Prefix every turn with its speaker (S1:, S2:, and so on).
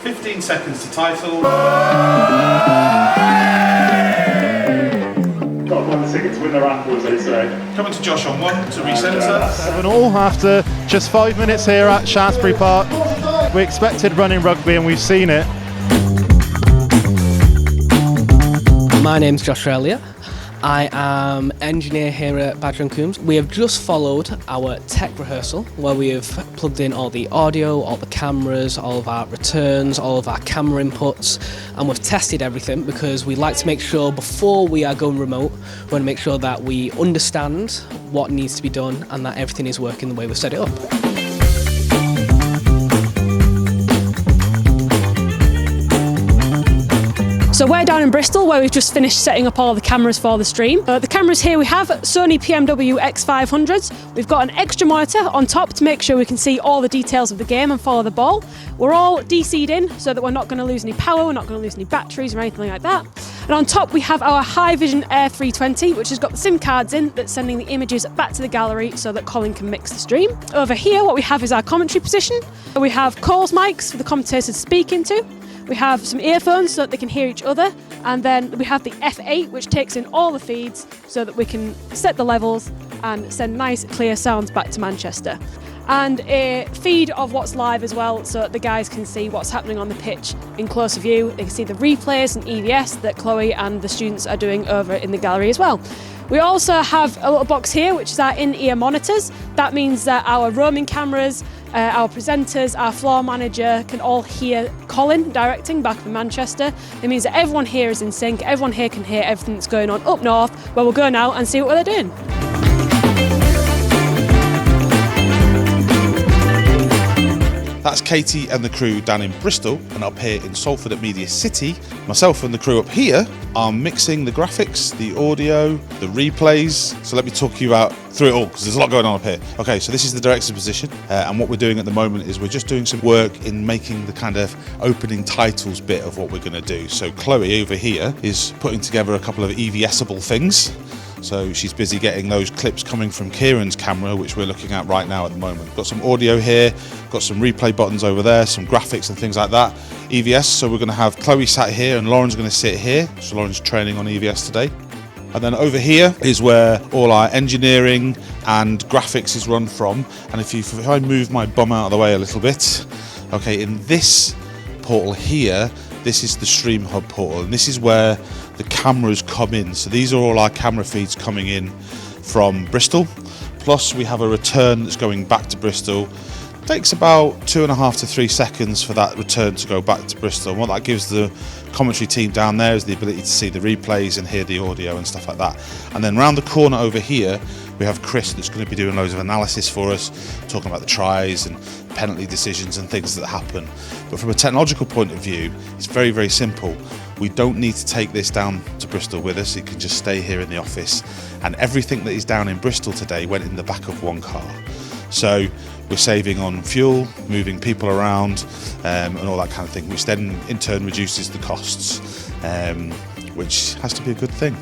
S1: 15 seconds to title.
S2: Got one ticket to win the raffle, as they say.
S1: Coming to Josh on 1 to re-centre.
S3: 7-all after just 5 minutes here at Shaftesbury Park. We expected running rugby and we've seen it.
S4: My name's Josh Elliott. I am engineer here at Badger & Coombs. We have just followed our tech rehearsal where we have plugged in all the audio, all the cameras, all of our returns, all of our camera inputs, and we've tested everything because we like to make sure before we are going remote, we want to make sure that we understand what needs to be done and that everything is working the way we've set it up.
S5: So we're down in Bristol where we've just finished setting up all the cameras for the stream. The cameras here we have Sony PMW X500s. We've got an extra monitor on top to make sure we can see all the details of the game and follow the ball. We're all DC'd in so that we're not going to lose any power, we're not going to lose any batteries or anything like that. And on top we have our High Vision Air 320, which has got the SIM cards in that's sending the images back to the gallery so that Colin can mix the stream. Over here what we have is our commentary position. We have Cole's mics for the commentators to speak into. We have some earphones so that they can hear each other, and then we have the F8 which takes in all the feeds so that we can set the levels and send nice clear sounds back to Manchester. And a feed of what's live as well so that the guys can see what's happening on the pitch in closer view. They can see the replays and EVS that Chloe and the students are doing over in the gallery as well. We also have a little box here which is our in-ear monitors. That means that our roaming cameras, our presenters, our floor manager can all hear Colin directing back from Manchester. It means that everyone here is in sync, everyone here can hear everything that's going on up north, where we'll go now and see what they're doing.
S1: That's Katie and the crew down in Bristol, and up here in Salford at Media City, myself and the crew up here are mixing the graphics, the audio, the replays. So let me talk you through it all, because there's a lot going on up here. Okay, so this is the director's position, and what we're doing at the moment is we're just doing some work in making the kind of opening titles bit of what we're going to do. So Chloe over here is putting together a couple of EVS-able things. So she's busy getting those clips coming from Kieran's camera, which we're looking at right now at the moment. Got some audio here, got some replay buttons over there, some graphics and things like that. EVS, so we're going to have Chloe sat here and Lauren's going to sit here. So Lauren's training on EVS today. And then over here is where all our engineering and graphics is run from. And if I move my bum out of the way a little bit, okay, in this portal here, this is the Stream Hub portal, and this is where the cameras come in. So these are all our camera feeds coming in from Bristol. Plus we have a return that's going back to Bristol. It takes about 2.5 to 3 seconds for that return to go back to Bristol. And what that gives the commentary team down there is the ability to see the replays and hear the audio and stuff like that. And then round the corner over here, we have Chris that's going to be doing loads of analysis for us, talking about the tries and penalty decisions and things that happen. But from a technological point of view, it's very, very simple. We don't need to take this down to Bristol with us. It can just stay here in the office. And everything that is down in Bristol today went in the back of one car. So we're saving on fuel, moving people around, and all that kind of thing, which then in turn reduces the costs, which has to be a good thing.